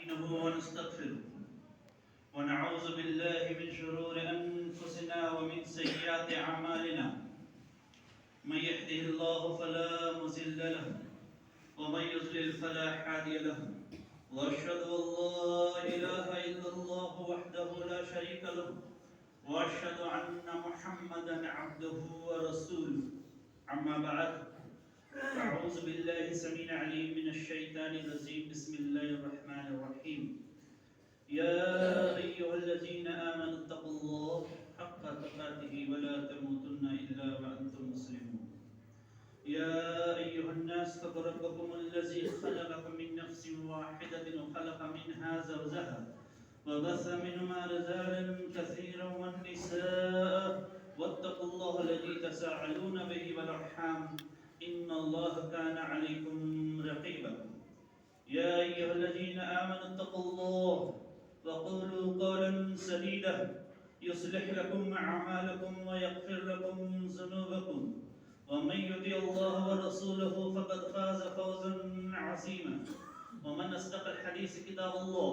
نستعينه ونستغفره ونعوذ بالله من شرور أنفسنا ومن سيئات أعمالنا من يهده الله فلا مضل له ومن يضلل فلا هادي له وأشهد أن لا إله إلا الله وحده لا شريك له وأشهد أن محمدا عبده ورسوله أما بعد أعوذ بالله السميع العليم من الشيطان الرجيم بسم الله الرحمن الرحيم يا أيها الذين آمنوا اتقوا الله حق تقاته ولا تموتن إلا وأنتم مسلمون يا أيها الناس اتقوا ربكم الذي خلقكم من نفس واحدة وخلق منها زوجها وبث منهما رجالا كثيرا والنساء واتقوا الله الذي تساءلون به والأرحام إن الله كان عليكم رقيبا يا أيها الذين آمنوا اتقوا الله وقولوا قولا سديدا يصلح لكم أعمالكم ويغفر لكم ذنوبكم ومن يطع الله ورسوله فقد فاز فوزا عظيما ومن أصدق الحديث كتاب الله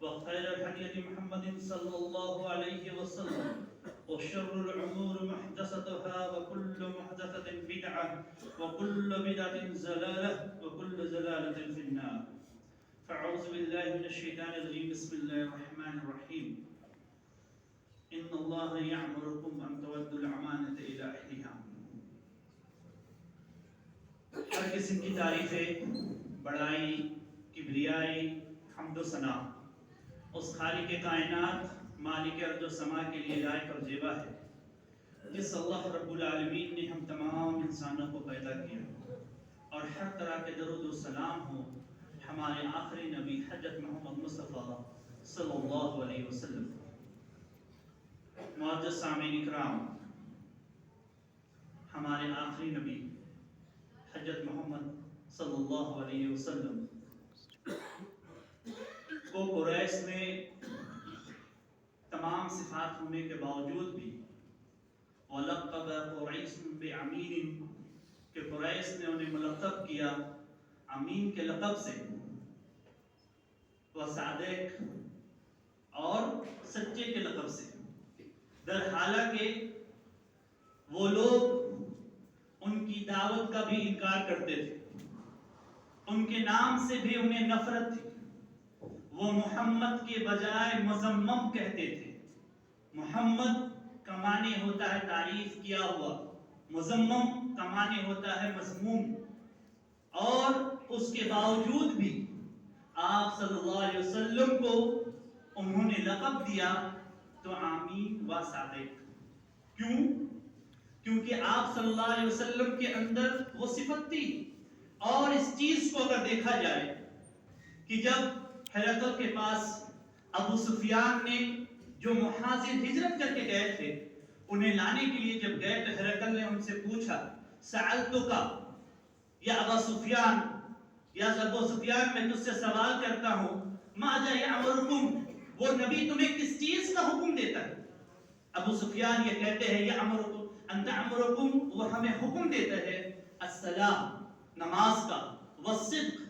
وخير الحديث محمد صلى الله عليه وسلم وشر الأمور محدثاتها وكل محدثة بدعة وكل بدعة ضلالة وكل ضلالة في النار فأعوذ بالله من الشيطان الرجيم بسم الله الرحمن الرحيم إن الله يأمركم أن تؤدوا الأمانة إلى أهلها ہر قسم کی تعریفیں بڑائی کبریائی حمد و ثنا اس خالق کائنات مالک ارض و سما کے لیے لائق اور زیبا ہے جس اللہ رب العالمین نے ہم تمام انسانوں کو پیدا کیا اور ہر طرح کے درود و سلام ہو ہمارے آخری نبی حضرت محمد مصطفیٰ صلی اللہ علیہ وسلم. معزز سامعین اکرام، ہمارے آخری نبی حضرت محمد صلی اللہ علیہ وسلم کو قریش میں تمام صفات ہونے کے باوجود بھی وَلَقَّبَ قُرَيْشٌ بِأَمِينٍ کہ قریش نے انہیں ملقب کیا امین کے لقب سے وصادق اور سچے کے لقب سے، در حالانکہ وہ لوگ ان کی دعوت کا بھی انکار کرتے تھے، ان کے نام سے بھی انہیں نفرت تھی. وہ محمد کے بجائے مذمم کہتے تھے. محمد کا معنی ہوتا ہے تعریف کیا ہوا، مذمم کا معنی ہوتا ہے مذموم. اور اس کے باوجود بھی آپ صلی اللہ علیہ وسلم کو انہوں نے لقب دیا تو آمین و صادق. کیوں؟ کیونکہ آپ صلی اللہ علیہ وسلم کے اندر وہ صفت تھی. اور اس چیز کو اگر دیکھا جائے کہ جب ہرقل کے پاس ابو سفیان نے جو مہاجر ہجرت کر کے گئے تھے انہیں لانے کے لیے جب گئے تو ہرقل نے ان سے پوچھا سألتک یا ابا سفیان، یا ابو سفیان میں تجھ سے سوال کرتا ہوں ماذا یأمرکم، وہ نبی تمہیں کس چیز کا حکم دیتا ہے؟ ابو سفیان یہ کہتے ہیں یأمرکم ان تعمرکم، وہ ہمیں حکم دیتا ہے الصلاۃ نماز کا، والصدق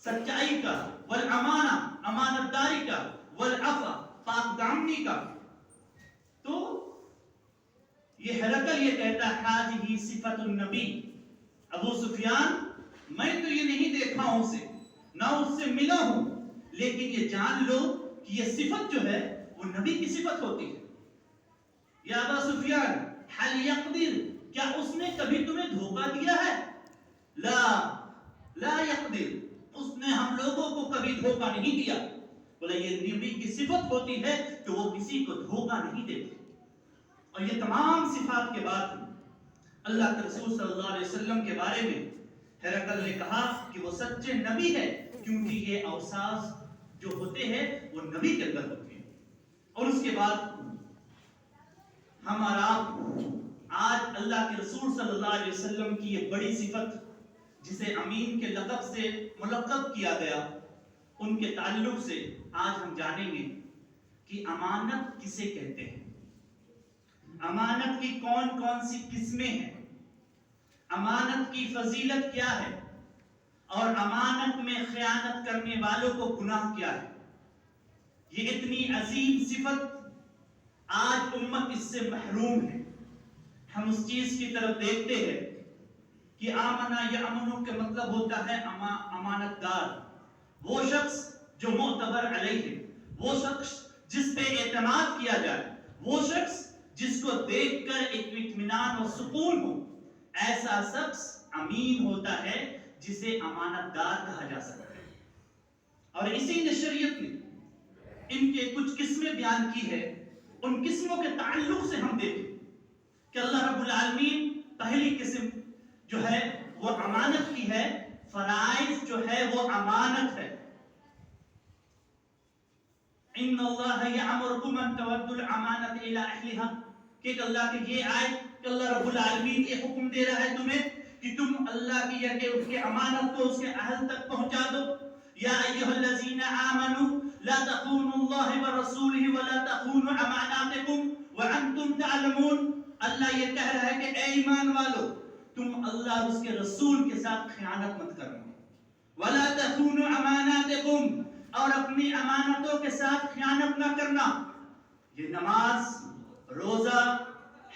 سچائی کا، والامانہ امانت داری کا، والعفو پاک دامنی کا. تو یہ ہرقل یہ کہتا ہے ہذہ صفت النبی. ابو سفیان میں تو یہ نہیں دیکھا ہوں اسے، نہ اس سے ملا ہوں، لیکن یہ جان لو کہ یہ صفت جو ہے وہ نبی کی صفت ہوتی ہے. یا ابا سفیان حل یقدر، کیا اس نے کبھی تمہیں دھوکہ دیا ہے؟ لا یقدر، اس نے ہم لوگوں کو کبھی دھوکہ نہیں دیا. بولے یہ نبی کی صفت ہوتی ہے کہ وہ کسی کو دھوکہ نہیں دیتے. اور یہ تمام صفات کے بعد اللہ کے رسول صلی اللہ علیہ وسلم کے بارے میں ہرقل نے کہا کہ وہ سچے نبی ہے، کیونکہ یہ اوصاف جو ہوتے ہیں وہ نبی کے اندر ہوتے ہیں. اور اس کے بعد ہم اور آپ آج اللہ کے رسول صلی اللہ علیہ وسلم کی یہ بڑی صفت جسے امین کے لقب سے ملقب کیا گیا ان کے تعلق سے آج ہم جانیں گے کہ امانت کسے کہتے ہیں، امانت کی کون کون سی قسمیں ہیں، امانت کی فضیلت کیا ہے اور امانت میں خیانت کرنے والوں کو گناہ کیا ہے؟ یہ اتنی عظیم صفت آج امت اس سے محروم ہے۔ ہم اس چیز کی طرف دیکھتے ہیں کہ آمنا یا امنوں کے مطلب ہوتا ہے امانت دار، وہ شخص جو معتبر علیہ ہے، وہ شخص جس پہ اعتماد کیا جائے، وہ شخص جس کو دیکھ کر ایک اطمینان اور سکون ہو، ایسا شخص امین ہوتا ہے جسے امانت دار کہا جا سکتا ہے۔ اور اسی نے شریعت نے ان کے کچھ قسمیں بیان کی ہے۔ ان قسموں کے تعلق سے ہم دیکھیں کہ اللہ رب العالمین پہلی قسم جو ہے وہ امانت کی ہے، فرائض جو ہے وہ امانت ہے۔ ان اللہ یامرکم ان تؤدوا الامانۃ الی اہلھا، کہ اللہ کی یہ آیت کہ اللہ رب العالمین یہ حکم دے رہا ہے تمہیں کہ تم اللہ کی یا کہ اس کی امانت کو اس کے اہل تک پہنچا دو۔ یا ایھا الذین آمنوا لا تخونوا اللہ ورسولہ ولا تخونوا اماناتکم وانتم تعلمون۔ اللہ یہ کہہ رہا ہے کہ اے ایمان والو، تم اللہ اور اس کے رسول کے ساتھ خیانت مت کرنا، ولا تخونوا اماناتکم، اور اپنی امانتوں کے ساتھ خیانت نہ کرنا۔ یہ نماز، روزہ،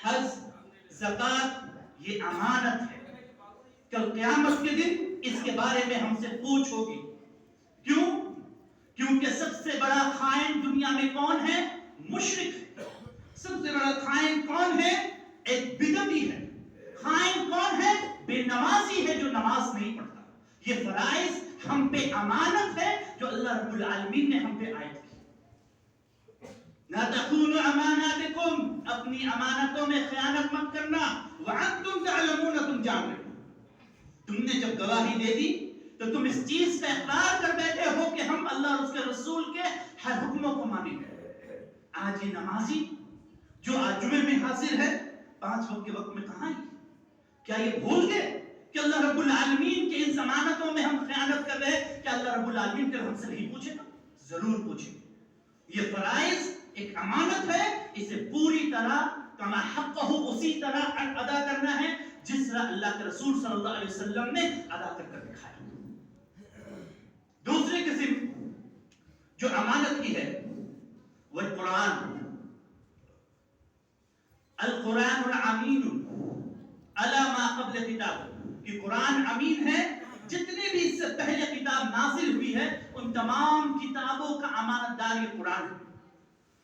حج، زکوٰۃ یہ امانت ہے۔ کل قیامت کے دن اس کے بارے میں ہم سے پوچھ ہوگی۔ کیوں؟ کیونکہ سب سے بڑا خائن دنیا میں کون ہے؟ مشرک۔ سب سے بڑا خائن کون ہے؟ ایک بدعتی ہے۔ خائن کون ہے؟ بے نمازی ہے جو نماز نہیں پڑھتا۔ یہ فرائض ہم پہ امانت ہے جو اللہ رب العالمین نے ہم پہ عائد کی۔ لا تخونوا اماناتکم، اپنی امانتوں میں خیانت مت کرنا، وانتم تعلمون، تم جان رہے ہو۔ تم نے جب گواہی دے دی تو تم اس چیز پہ اقرار کر بیٹھے ہو کہ ہم اللہ اور اس کے رسول کے ہر حکموں کو مانیں گے۔ آج یہ نمازی جو آج جمعے میں حاضر ہے، 5 وقت کے وقت میں کہاں ہے؟ کیا یہ بھول گئے کہ اللہ رب العالمین کے ان ضمانتوں میں ہم خیانت کر رہے ہیں؟ کیا اللہ رب العالمین پھر ہم سے نہیں پوچھے گا؟ ضرور پوچھے گا۔ یہ فرائض ایک امانت ہے، اسے پوری طرح کما حقہ اسی طرح ادا کرنا ہے جس طرح اللہ کے رسول صلی اللہ علیہ وسلم نے ادا کر دکھایا۔ دوسری قسم جو امانت کی ہے وہ قرآن۔ القرآن الامین علی ما قبل کتاب، کہ قرآن امین ہے، جتنے بھی اس سے پہلے کتاب نازل ہوئی ہے ان تمام کتابوں کا امانت دار یہ قرآن ہے۔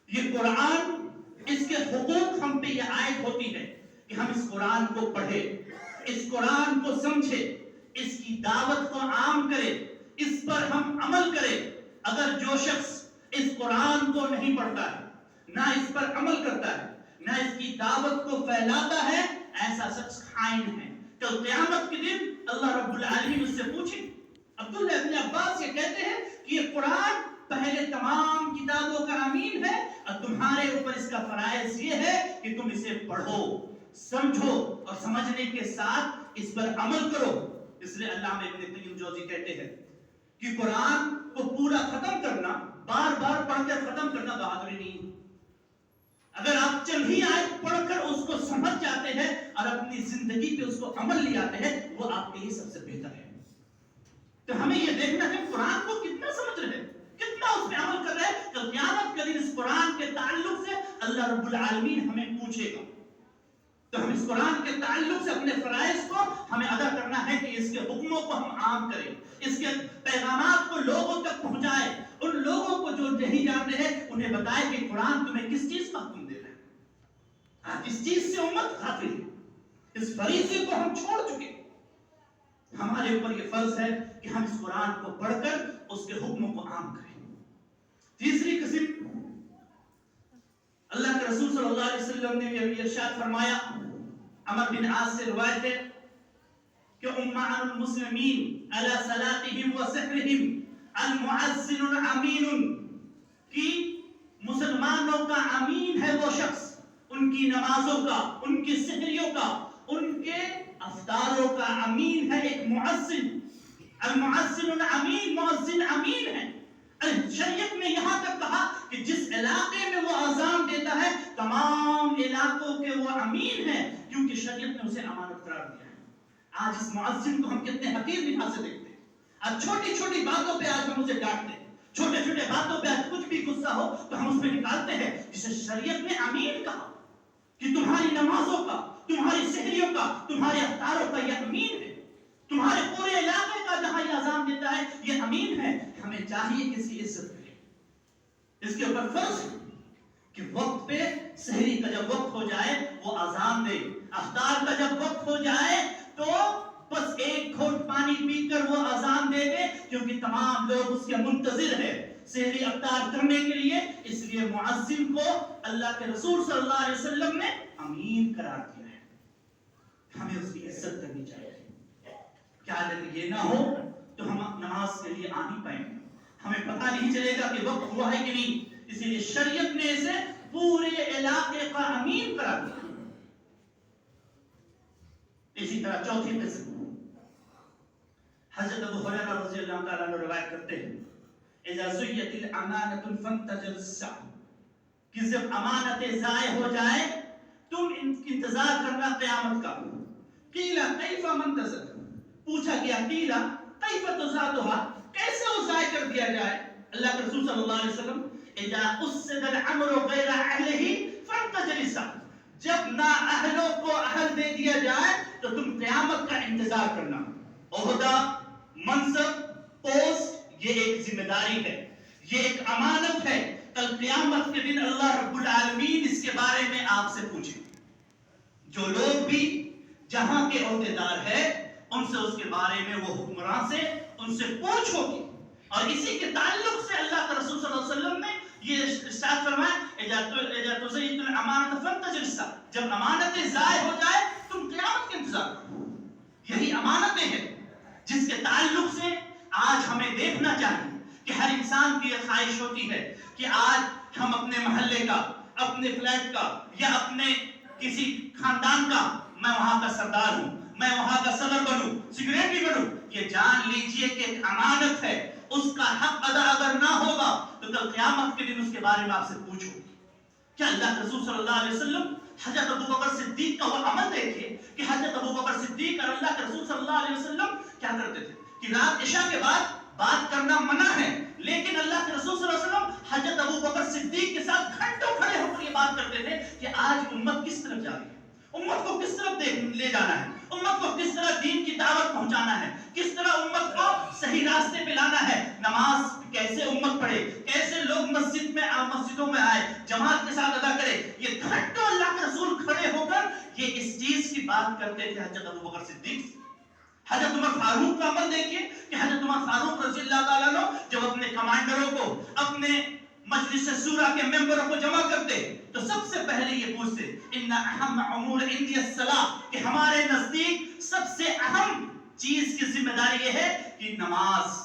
یہ قرآن، اس کے حقوق ہم پہ یہ عائد ہوتی ہے کہ ہم اس قرآن کو پڑھیں، اس قرآن کو سمجھیں، اس کی دعوت کو عام کریں، اس پر ہم عمل کریں۔ اگر جو شخص اس قرآن کو نہیں پڑھتا ہے، نہ اس پر عمل کرتا ہے، نہ اس کی دعوت کو پھیلاتا ہے، ایسا شخص خائن ہے۔ کل قیامت کے دن اللہ رب العالمین اس سے پوچھیں۔ عبداللہ ابن عباس یہ کہتے ہیں کہ یہ قرآن پہلے تمام کتابوں کا امین ہے اور تمہارے اوپر اس کا فرائض یہ ہے کہ تم اسے پڑھو، سمجھو اور سمجھنے کے ساتھ اس پر عمل کرو۔ اس لیے علامہ ابن قیم جوزی کہتے ہیں کہ قرآن کو پورا ختم کرنا، بار بار پڑھ کر ختم کرنا بہادری نہیں۔ اگر آپ چند ہی آیت پڑھ کر اس کو سمجھ جاتے ہیں اور اپنی زندگی پہ اس کو عمل لے آتے ہیں، وہ آپ کے لیے سب سے بہتر ہے۔ تو ہمیں یہ دیکھنا ہے قرآن کو کتنا سمجھ رہے ہیں، کتنا اس پہ عمل کر رہے ہیں۔ کل قیامت کے دن اس قرآن کے تعلق سے اللہ رب العالمین ہمیں پوچھے گا۔ تو ہم اس قرآن کے تعلق سے اپنے فرائض کو ہمیں ادا کرنا ہے کہ اس کے حکموں کو ہم عام کریں، اس کے پیغامات کو لوگوں تک پہنچائیں، ان لوگوں کو جو نہیں جان رہے انہیں بتائیں کہ قرآن تمہیں کس چیز کا حکم دے رہا ہے۔ آج اس چیز سے امت غافل ہے، اس فریضے کو ہم چھوڑ چکے۔ ہمارے اوپر یہ فرض ہے کہ ہم اس قرآن کو پڑھ کر اس کے حکموں کو عام کریں۔ تیسری قسم، اللہ کے رسول صلی اللہ علیہ وسلم نے یہ ارشاد فرمایا، عمر بن عاص سے روایت ہے کہ امعن المسلمین علی صلاتہم و سحرہم المعزن الامین، کہ مسلمانوں کا امین ہے وہ شخص، ان کی نمازوں کا، ان کی سحریوں کا، ان کے افطاروں کا امین ہے ایک معزن۔ المعزن الامین، معزن امین ہے۔ شریعت نے یہاں تک کہا کہ جس علاقے میں وہ اذان دیتا ہے تمام علاقوں کے وہ امین ہے، کیونکہ شریعت نے اسے امانت قرار دیا ہے۔ آج اس معزن کو ہم کتنے حقیر لحاظ سے دیکھتے ہیں۔ آج چھوٹی چھوٹی باتوں پہ آج ہم اسے ڈانٹتے ہیں، چھوٹے چھوٹے باتوں پہ آج کچھ بھی غصہ ہو تو ہم اس پہ نکالتے ہیں، جسے شریعت نے امین کہا کہ تمہاری نمازوں کا، تمہاری سحریوں کا، تمہارے افطاروں کا یہ امین ہے، تمہارے پورے علاقے کا جہاں یہ اذان دیتا ہے یہ امین ہے۔ ہمیں چاہیے کہ اس کی عزت کریں، اس کے اوپر فرض ہے کہ وقت پہ سحری کا جب وقت ہو جائے وہ اذان دے، افطار کا جب وقت ہو جائے تو بس ایک گھونٹ پانی پی کر وہ اذان دے دے، کیونکہ تمام لوگ اس کے منتظر ہیں سحری افطار کرنے کے لیے۔ اس لیے مؤذن کو اللہ کے رسول صلی اللہ علیہ وسلم نے امین قرار دیا ہے، ہمیں اس کی عزت کرنی چاہیے۔ کیا اگر یہ نہ ہو تو ہم نماز کے لیے آ نہیں پائیں گے، ہمیں پتہ نہیں چلے گا کہ وقت ہوا ہے کہ نہیں۔ اسی لیے شریعت نے اسے پورے علاقے کا امین قرار دیا۔ اسی طرح چوتھی قسم حضرت ابو ہریرہ رضی اللہ تعالیٰ عنہ روایت کرتے ہیں، اذا زیت الامانۃ فانتظر الساعۃ، کہ جب امانتیں ضائع ہو جائے تم انتظار کرنا قیامت کا۔ قیل کیف منتظر، پوچھا گیا قیل کیف تزادها، کیسے وہ ضائع کر دیا جائے؟ اللہ کے رسول صلی اللہ علیہ وسلم اذا اسد الامر غیر اہلہ فانتظر الساعۃ، جب نہ اہلوں کو اہل دے دیا جائے تو تم قیامت کا انتظار کرنا۔ عہدہ، منصب، پوسٹ یہ ایک ذمہ داری ہے، یہ ایک امانت ہے، کل قیامت کے دن اللہ رب العالمین اس کے بارے میں آپ سے پوچھے۔ جو لوگ بھی جہاں کے عہدیدار ہیں ان سے اس کے بارے میں وہ حکمراں سے ان سے پوچھ ہوگی، اور اسی کے تعلق سے اللہ کے رسول صلی اللہ علیہ وسلم نے یہ ارشاد فرمایا اذا تزیت الامانۃ فانتظر الساعۃ، جب امانتیں ضائع ہو جائے تم قیامت کا انتظار کرو۔ یہی امانتیں ہیں جس کے تعلق سے آج ہمیں دیکھنا چاہیے کہ ہر انسان کی یہ خواہش ہوتی ہے کہ آج ہم اپنے محلے کا، اپنے فلیٹ کا یا اپنے کسی خاندان کا میں وہاں کا سردار ہوں، میں وہاں کا صدر بنوں، سیکریٹری بنوں۔ یہ جان لیجئے کہ ایک امانت ہے، اس کا حق ادا اگر نہ ہوگا تو کل قیامت کے دن اس کے بارے میں آپ سے پوچھو۔ کیا اللہ کے رسول صلی اللہ علیہ وسلم، حضرت ابو بکر صدیق کا وہ عمل دیکھیے کہ حضرت ابو بکر صدیق اور اللہ کے رسول صلی اللہ علیہ وسلم کیا کرتے تھے کہ رات عشاء کے بعد بات کرنا منع ہے، لیکن اللہ کے رسول صلی اللہ علیہ وسلم حضرت ابو بکر صدیق کے ساتھ گھنٹوں کھڑے ہو کر یہ بات کرتے تھے کہ آج امت کس طرف جا رہی ہے، امت کو کس طرف لے جانا ہے، امت کو کس طرح دین کی دعوت پہنچانا ہے، کس طرح امت کو صحیح راستے پہ لانا ہے، نماز کیسے امت پڑھے، کیسے لوگ مسجدوں میں آئے، جماعت کے ساتھ ادا کرے۔ یہ گھنٹوں اللہ کے رسول کھڑے ہو کر یہ اس چیز کی بات کرتے تھے حضرت ابو بکر صدیق سے۔ حضرت عمر فاروق کا عمل دیکھیے کہ حضرت عمر فاروق رضی اللہ تعالیٰ عنہ جب اپنے کمانڈروں کو، اپنے مجلس شورا کے ممبروں کو جمع کرتے تو سب سے پہلے یہ پوچھتے ان اہم امور عندی الصلاۃ، کہ ہمارے نزدیک سب سے اہم چیز کی ذمہ داری یہ ہے کہ نماز۔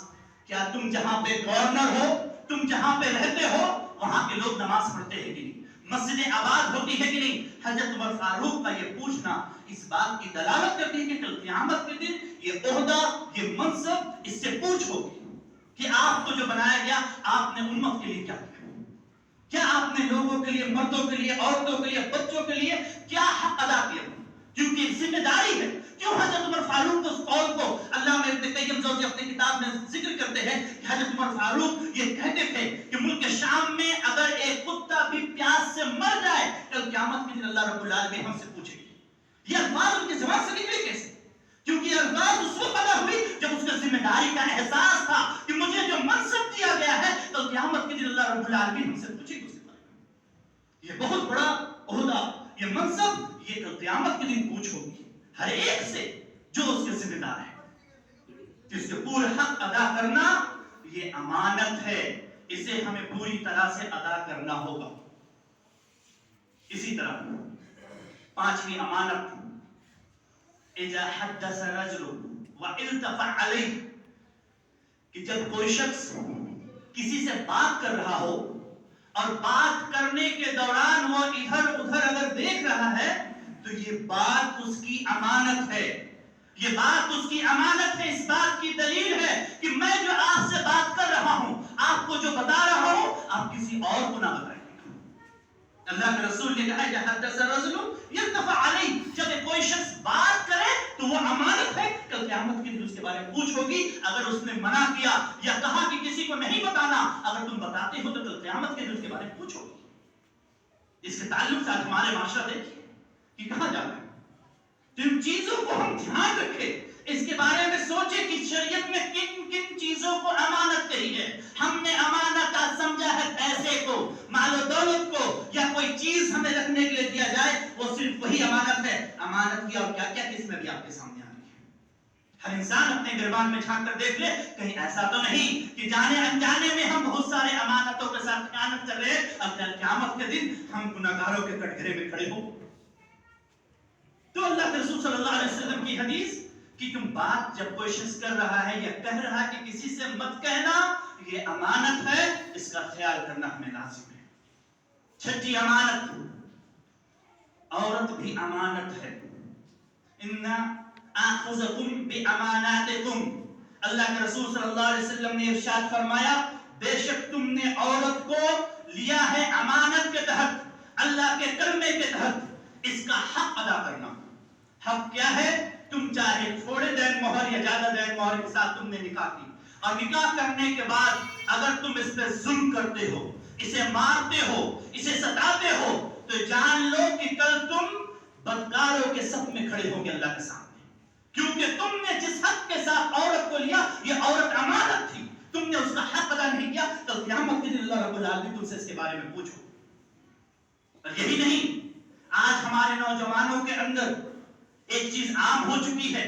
کیا تم جہاں پہ گورنر ہو، تم جہاں پہ رہتے ہو وہاں کے لوگ نماز پڑھتے ہیں کہ نہیں، مسجدیں آباد ہوتی ہے کہ نہیں؟ حضرت عمر فاروق کا یہ پوچھنا اس بات کی دلالت کرتی ہے کہ کل قیامت کے دن یہ عہدہ، یہ منصب اس سے پوچھ ہوگی کہ آپ کو جو بنایا گیا آپ نے امت کے لیے کیا کیا، کیا آپ نے لوگوں کے لیے، مردوں کے لیے، عورتوں کے لیے، بچوں کے لیے کیا حق ادا کیا، کیونکہ ذمہ داری ہے۔ کیوں حضرت عمر فاروق کے اس قول کو علامہ ابن قیم جوزی اپنی کتاب میں ذکر کرتے ہیں کہ حضرت عمر فاروق یہ کہتے تھے کہ ملک شام میں اگر ایک کتا بھی پیاس سے مر جائے کل قیامت کے دن اللہ رب العالمین ہم سے پوچھے گی۔ یہ الفاظ ان کی زبان سے نکلے کیسے؟ کیونکہ یہ الفاظ اس وقت ادا ہوئی جب اس کا ذمہ داری کا احساس تھا کہ مجھے جو منصب دیا گیا ہے کل قیامت کے دن اللہ رب العالمین ہم سے پوچھے گی۔ یہ بہت بڑا عہدہ، یہ منصب، یہ کل قیامت کے دن پوچھ ہوگی ہر ایک سے جو اس کے ذمہ دار ہے۔ جس کے پورا حق ادا کرنا یہ امانت ہے، اسے ہمیں پوری طرح سے ادا کرنا ہوگا۔ اسی طرح پانچویں امانت، اذا حدث رجل والتفع علیہ، کہ جب کوئی شخص کسی سے بات کر رہا ہو اور بات کرنے کے دوران وہ ادھر ادھر اگر دیکھ رہا ہے تو یہ بات اس کی امانت ہے، یہ بات اس کی امانت ہے۔ اس بات کی دلیل ہے کہ میں جو آپ سے بات کر رہا ہوں، آپ کو جو بتا رہا ہوں، آپ کسی اور کو نہ بتائیں۔ اللہ کے رسول نے کہا حدث الرجل یرتفع علیہ، جب کوئی شخص بات کرے تو وہ امانت ہے، کل قیامت کے دن اس کے بارے میں پوچھ ہوگی۔ اگر اس نے منع کیا یا کہا کہ کسی کو نہیں بتانا، اگر تم بتاتے ہو تو کل قیامت کے دن اس کے بارے میں پوچھ ہوگی۔ اس کے تعلق سے آج ہمارے معاشرہ دیکھیے کہ کہاں جا رہے ہیں۔ جن چیزوں کو ہم دھیان رکھیں، اس کے بارے میں سوچیں کہ شریعت میں کن کن چیزوں کو امانت کہی ہے۔ ہم نے امانت سمجھا ہے پیسے کو، مال و دولت کو، یا کوئی چیز ہمیں رکھنے کے لیے دیا جائے وہ صرف وہی امانت ہے۔ امانت کی اور کیا کیا قسم بھی آپ کے سامنے آ رہی ہے۔ ہر انسان اپنے گریبان میں جھانک کر دیکھ لے، کہیں ایسا تو نہیں کہ جانے انجانے میں ہم بہت سارے امانتوں کے ساتھ خیانت کر رہے ہیں، اب قیامت کے دن ہم گناہگاروں کے کٹگرے میں کھڑے ہوں۔ تو اللہ کے رسول صلی اللہ علیہ وسلم کی حدیث کہ تم بات جب کوئی شخص کر رہا ہے یا کہہ رہا ہے کہ کسی سے مت کہنا، یہ امانت ہے، اس کا خیال کرنا ہمیں لازم ہے۔ چھٹی امانت، عورت بھی امانت ہے۔ اِنَّا آخُذَكُمْ بِأَمَانَاتِكُمْ، اللہ کے رسول صلی اللہ علیہ وسلم نے ارشاد فرمایا بے شک تم نے عورت کو لیا ہے امانت کے تحت، اللہ کے کلمے کے تحت، اس کا حق ادا کرنا۔ حق کیا ہے؟ تم چاہے تھوڑے دین مہر یا زیادہ دین مہر کے ساتھ تم نے نکاح کی، اور نکاح کرنے کے بعد اگر تم اس پہ ظلم کرتے ہو، اسے مارتے ہو، اسے ستاتے ہو، تو جان لو کہ کل تم بدکاروں کے صف میں کھڑے ہوں گے اللہ کے سامنے، کیونکہ تم نے جس حق کے ساتھ عورت کو لیا یہ عورت امانت تھی، تم نے اس کا حق ادا نہیں کیا، کل قیامت کے دن اللہ رب العالمین تم سے اس کے بارے میں پوچھو۔ اور یہی نہیں، آج ہمارے نوجوانوں کے اندر ایک چیز عام ہو چکی ہے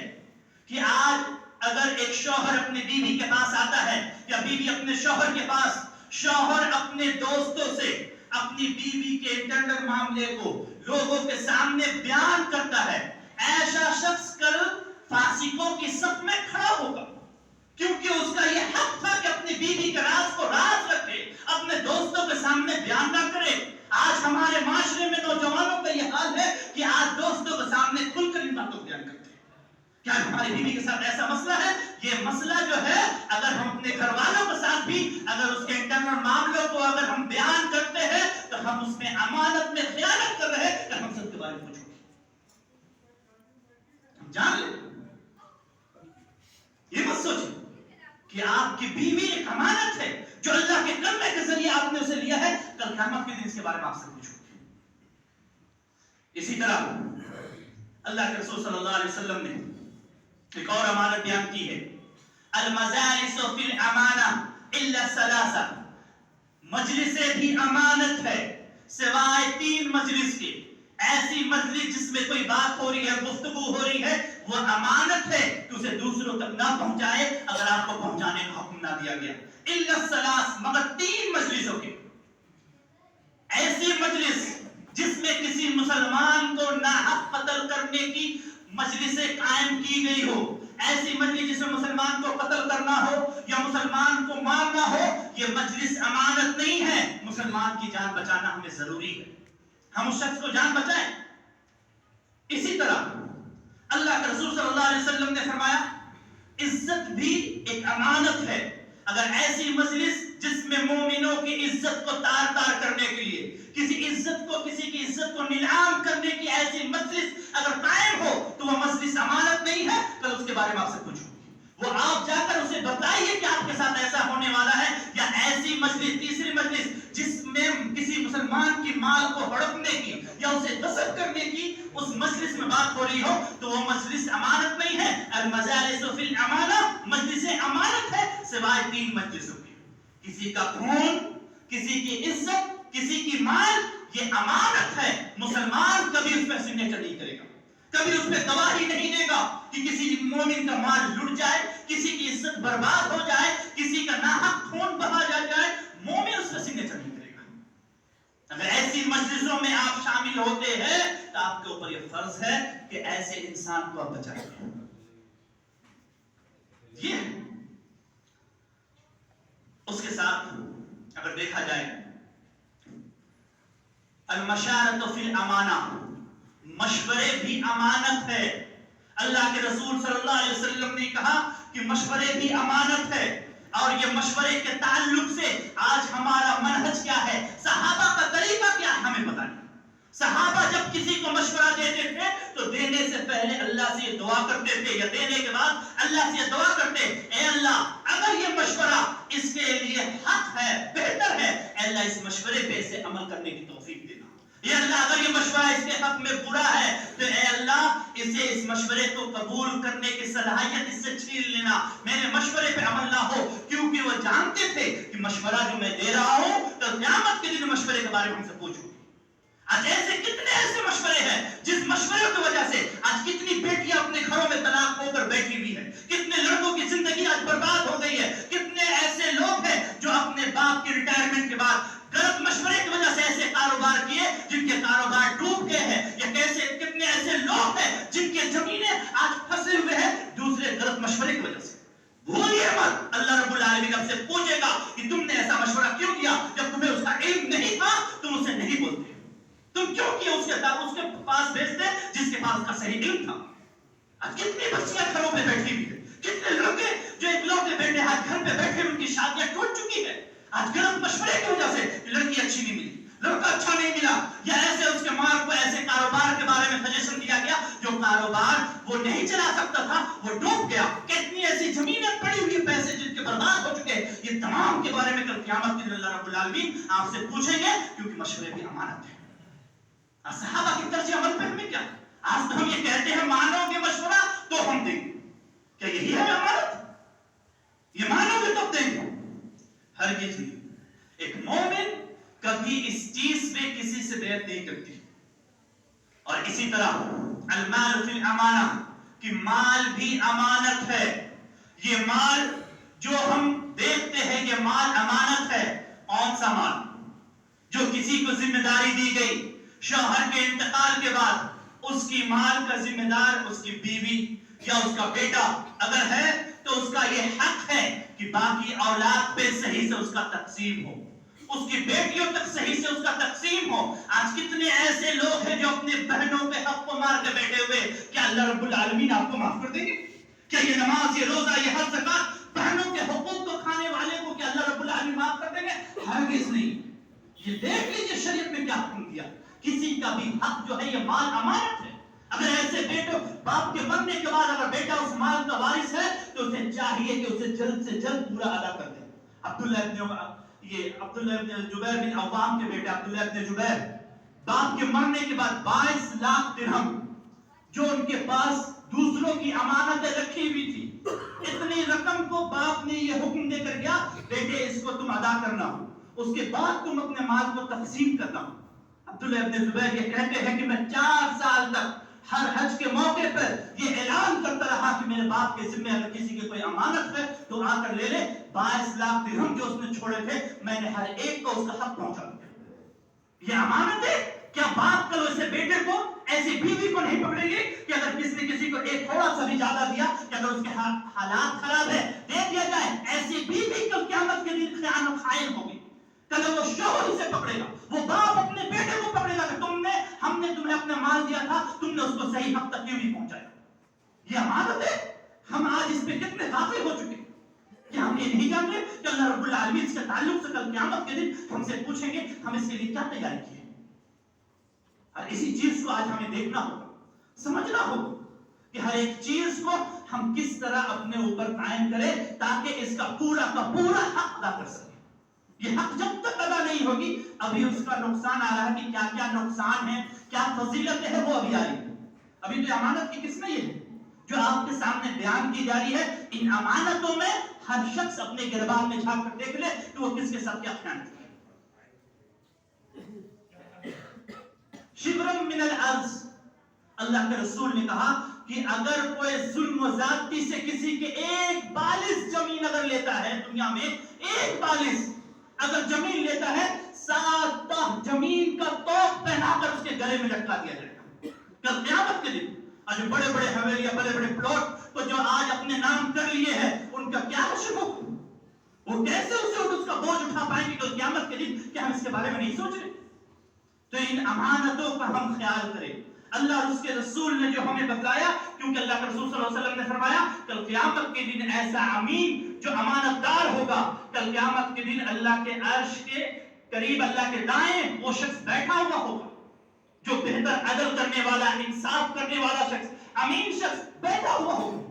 کہ آج اگر ایک شوہر اپنے بیوی کے پاس آتا ہے یا بیوی اپنے شوہر کے پاس، شوہر اپنے دوستوں سے اپنی بیوی کے انٹرنل معاملے کو لوگوں کے سامنے بیان کرتا ہے، ایسا شخص کل فاسقوں کی صف میں کھڑا ہوگا، کیونکہ اس کا یہ حق تھا کہ اپنی بیوی کے راز کو راز رکھے، اپنے دوستوں کے سامنے بیان نہ کرے۔ آج ہمارے معاشرے میں نوجوانوں کا یہ حال ہے کہ آج دوستوں کے سامنے کھل کر ان باتوں کو بیان کرتے ہیں۔ کیا ہماری بیوی کے ساتھ ایسا مسئلہ ہے؟ یہ مسئلہ جو ہے اگر ہم اپنے گھر والوں کے ساتھ بھی اگر اس کے انٹرنل معاملوں کو اگر ہم بیان کرتے ہیں تو ہم اس میں امانت میں خیانت کر رہے ہیں، کہ ہم سب کے بارے میں پوچھو گے۔ ہم جان لیں، یہ مت سوچیں کہ آپ کی بیوی ایک امانت ہے جو اللہ کے کلمے کے ذریعے آپ نے اسے لیا ہے، کل قیامت کے دن اس کے بارے میں آپ سے پوچھو گے۔ اسی طرح اللہ کے رسول صلی اللہ علیہ وسلم نے ایک اور امانت بیان کی ہے، المجالس فی الامانہ الا ثلاثہ، مجلسیں بھی امانت ہے سوائے 3 مجلس کے۔ ایسی مجلس جس میں کوئی بات ہو رہی ہے، گفتگو ہو رہی ہے، وہ امانت ہے کہ اسے دوسروں تک نہ پہنچائے اگر آپ کو پہنچانے کا حکم نہ دیا گیا۔ الا الثلاث، مگر 3 مجلسوں کے۔ ایسی مجلس جس میں کسی مسلمان کو ناحق قتل کرنے کی مجلسیں قائم کی گئی ہو، ایسی مجلس جس میں مسلمان کو قتل کرنا ہو یا مسلمان کو مارنا ہو، یہ مجلس امانت نہیں ہے۔ مسلمان کی جان بچانا ہمیں ضروری ہے، ہم اس شخص کو جان بچائیں۔ اسی طرح اللہ کے رسول صلی اللہ علیہ وسلم نے فرمایا عزت بھی ایک امانت ہے۔ اگر ایسی مجلس جس میں مومنوں کی عزت کو تار تار کرنے کے لیے، کسی کی عزت کو نیلام کرنے کی ایسی مجلس اگر قائم ہو تو وہ مجلس امانت نہیں ہے، کل اس کے بارے میں آپ سے پوچھو۔ وہ آپ جا کر اسے بتائیے کہ آپ کے ساتھ ایسا ہونے والا ہے، یا ایسی مجلس، تیسری مجلس جس میں کسی مسلمان کی مال کو ہڑپنے کی یا اسے غصب کرنے کی اس مجلس میں بات ہو رہی ہو تو وہ مجلس امانت نہیں ہے۔ المجالس فی الامانہ، مجلسیں امانت ہے سوائے 3 مجلسوں کے۔ کسی کا خون، کسی کی عزت، کسی کی مال، یہ امانت ہے۔ مسلمان کبھی اس پہ سگنیچر نہیں کرے گا، کبھی اس پہ گواہی نہیں دے گا کہ کسی مومن کا مال لٹ جائے، کسی کی عزت برباد ہو جائے، کسی کا ناحق خون بہا جائے، مومن اس پہ سگنیچر نہیں کرے گا۔ اگر ایسی مجلسوں میں آپ شامل ہوتے ہیں تو آپ کے اوپر یہ فرض ہے کہ ایسے انسان کو آپ بچائیں۔ یہ اس کے ساتھ اگر دیکھا جائے المشارۃ فی الامانہ، مشورے بھی امانت ہے۔ اللہ کے رسول صلی اللہ علیہ وسلم نے کہا کہ مشورے بھی امانت ہے، اور یہ مشورے کے تعلق سے آج ہمارا منہج کیا ہے، صحابہ کا طریقہ کیا ہے، ہمیں پتہ نہیں۔ کسی کو مشورہ دیتے تھے تو دینے سے پہلے اللہ سے یہ دعا کرتے تھے، یا دینے کے بعد اللہ سے یہ دعا کرتے، اے اللہ اگر یہ مشورہ اس کے لیے حق ہے، بہتر ہے، اے اللہ اس مشورے پہ اسے عمل کرنے کی توفیق دینا، یا اللہ اگر یہ مشورہ اس کے حق میں برا ہے تو اے اللہ اسے اس مشورے کو قبول کرنے کی صلاحیت اس سے چھین لینا، میرے مشورے پہ عمل نہ ہو، کیونکہ وہ جانتے تھے کہ مشورہ جو میں دے رہا ہوں تو قیامت کے دن مشورے کے بارے میں ہم سے پوچھو گے۔ آج ایسے کتنے ایسے مشورے ہیں جس مشورے کی وجہ سے آج کتنی بیٹیاں اپنے گھروں میں طلاق ہو کر بیٹھی ہوئی ہیں، کتنے لڑکوں کی زندگی آج برباد ہو گئی ہے، کتنے ایسے لوگ ہیں جو اپنے باپ کی ریٹائرمنٹ کے بعد غلط مشورے کی وجہ سے ایسے کاروبار کیے جن کے کاروبار ڈوب گئے ہیں، یا کتنے ایسے لوگ ہیں جن کے زمینیں آج پھنسے ہوئے ہیں دوسرے غلط مشورے کی وجہ سے۔ بھولیے مت، اللہ رب العالمین آپ سے پوچھے گا کہ تم نے ایسا مشورہ کیوں کیا جب تمہیں اس کا علم نہیں تھا، تم اسے نہیں بولتے، تم کیوں کیا اس کے پاس بھیجتے جس کے پاس کا صحیح علم تھا۔ آج کتنی بچیاں گھروں پہ بیٹھی ہوئی ہیں، کتنے لڑکے جو اکلوتے بیٹے آج گھر پہ بیٹھے ان کی شادیاں ٹوٹ چکی ہے، آج غلط مشورے کی وجہ سے لڑکی اچھی نہیں ملی، لڑکا اچھا نہیں ملا، یا ایسے اس کے ماں کو ایسے کاروبار کے بارے میں سجیشن دیا گیا جو کاروبار وہ نہیں چلا سکتا تھا، وہ ڈوب گیا، کتنی ایسی زمینیں پڑی ہوئی پیسے جن کے برباد ہو چکے، یہ تمام کے بارے میں کل قیامت کے دن اللہ رب العالمین آپ سے پوچھیں گے، کیونکہ مشورے بھی امانت ہے۔ صحابہ کی طرز عمل پہ ہمیں کیا؟ آج تو ہم یہ کہتے ہیں مانو گے مشورہ تو ہم دیں گے، کیا یہی ہے امانت؟ یہ مانو گے تب دیں گے؟ ہرگز نہیں۔ ایک مومن کبھی اس چیز پہ کسی سے بیعت نہیں کرتی۔ اور اسی طرح المال فی الامانہ کہ مال بھی امانت ہے، یہ مال جو ہم دیکھتے ہیں یہ مال امانت ہے۔ کون سا مال؟ جو کسی کو ذمہ داری دی گئی، شوہر کے انتقال کے بعد اس کی مال کا ذمہ دار اس کی بیوی یا اس کا بیٹا اگر ہے تو اس کا یہ حق ہے کہ باقی اولاد پہ صحیح سے اس کا تقسیم ہو، اس کی بیٹیوں تک صحیح سے اس کا تقسیم ہو۔ آج کتنے ایسے لوگ ہیں جو اپنے بہنوں کے حق کو مار کے بیٹھے ہوئے، کیا اللہ رب العالمین آپ کو معاف کر دیں گے؟ کیا یہ نماز، یہ روزہ، یہ حج، زکات، بہنوں کے حقوق کو کھانے والے کو کیا اللہ رب العالمین معاف کر دیں گے؟ ہرگز نہیں۔ یہ دیکھ لیجیے شریعت میں کیا حکم دیا، کسی کا بھی حق جو ہے یہ مال امانت ہے۔ اگر ایسے بیٹے باپ کے مرنے کے بعد اگر بیٹا اس مال کا وارث ہے تو اسے چاہیے کہ اسے جلد سے جلد پورا ادا کر دے۔ عبداللہ ابن جبیر بن عوام کے بیٹے عبداللہ ابن جبیر باپ کے مرنے کے بعد 22 لاکھ درہم جو ان کے پاس دوسروں کی امانتیں رکھی ہوئی تھی، اتنی رقم کو باپ نے یہ حکم دے کر گیا بیٹے اس کو تم ادا کرنا ہو، اس کے بعد تم اپنے مال کو تقسیم کرنا ہو۔ عبداللہ ابن زبیر یہ کہتے ہیں کہ میں 4 سال تک ہر حج کے موقع پر یہ اعلان کرتا رہا کہ میرے باپ کے ذمہ اگر کسی کی کوئی امانت ہے تو آ کر لے لے، 22 لاکھ درہم جو اس نے چھوڑے تھے میں نے ہر ایک کو اس کا حق پہنچا دیا۔ یہ امانت ہے۔ کیا باپ کل اسے بیٹے کو ایسی بیوی کو نہیں پکڑیں گے کہ اگر کسی نے کسی کو ایک تھوڑا سا بھی زیادہ دیا کہ اگر اس کے حالات خراب ہے دے دیا جائے، ایسی بیوی کل قیامت کے دن خیانت خائن ہوگی، کل وہ شوہر اسے پکڑے گا، وہ باپ اپنے بیٹے کو پکڑے گا کہ ہم نے تمہیں اپنا مال دیا تھا، تم نے اس کو صحیح حق تک کیوں نہیں پہنچایا۔ یہ امانت ہے۔ ہم آج اس پہ کتنے غافل ہو چکے کہ ہم یہ نہیں جانتے کہ اللہ رب العالمین اس کے تعلق سے کل قیامت کے دن ہم سے پوچھیں گے ہم اس کے لیے کیا تیاری کی ہے۔ اور اسی چیز کو آج ہمیں دیکھنا ہوگا، سمجھنا ہوگا کہ ہر ایک چیز کو ہم کس طرح اپنے اوپر قائم کریں تاکہ اس کا پورا حق ادا کر سکیں۔ یہ حق جب تک ادا نہیں ہوگی ابھی اس کا نقصان آ رہا ہے کہ کیا کیا نقصان ہے، کیا فضیلت ہے، وہ ابھی آ رہی ہے۔ ابھی تو امانت کی قسمیں یہ ہے جو آپ کے سامنے بیان کی جا رہی ہے۔ ان امانتوں میں ہر شخص اپنے گربان میں جھانک کر دیکھ لے کہ وہ کس کے ساتھ کیا خیانت کرے۔ شبرم من الارض، اللہ کے رسول نے کہا کہ اگر کوئی ظلم و زیادتی سے کسی کے 1 بالش زمین اگر لیتا ہے، دنیا میں 1 بالش اگر زمین لیتا ہے، 7 زمین کا توق پہنا کر اس کے گلے میں لٹکا دیا جائے گا کل قیامت کے دن۔ آج بڑے بڑے حویلیاں، بڑے بڑے پلاٹ کو جو آج اپنے نام کر لیے ہیں ان کا کیا حشر ہوگا؟ وہ کیسے اس کا بوجھ اٹھا پائیں گے کل قیامت کے دن؟ کیا ہم اس کے بارے میں نہیں سوچ رہے؟ تو ان امانتوں کا ہم خیال کریں۔ اللہ اور اس کے رسول نے جو ہمیں بتایا، کیونکہ اللہ کے رسول صلی اللہ علیہ وسلم نے فرمایا کل قیامت کے دن ایسا امین جو امانت دار ہوگا، کل قیامت کے دن اللہ کے عرش کے قریب اللہ کے دائیں وہ شخص بیٹھا ہوا ہوگا جو بہتر عدل کرنے والا، انصاف کرنے والا شخص، امین شخص پیدا ہوا ہوگا.